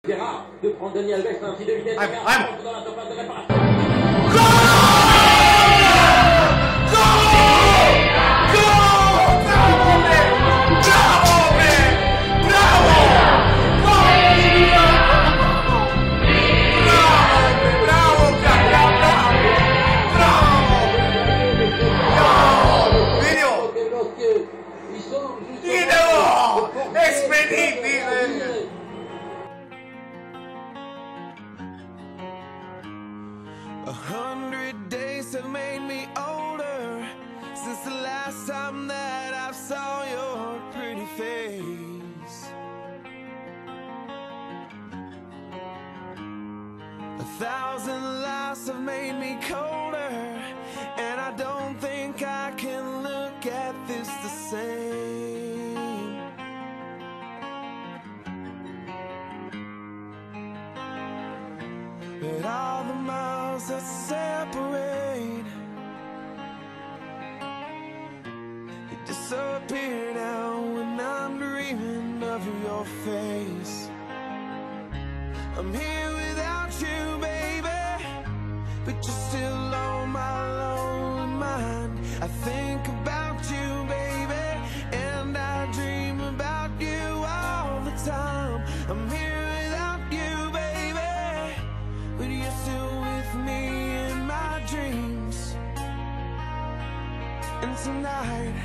Gérard de prendre Dani Alves ainsi de vitesse. I'm Dans la surface de réparation. A 100 days have made me older since the last time that I saw your pretty face. 1,000 lives have made me colder, and I don't think I can look at this the same. But all the miles that separate, you disappear now when I'm dreaming of your face. I'm here without you, baby, but you're still on my lonely mind. I think about you, baby, and I dream about you all the time. I'm here without you, baby, but you're still with me in my dreams. And tonight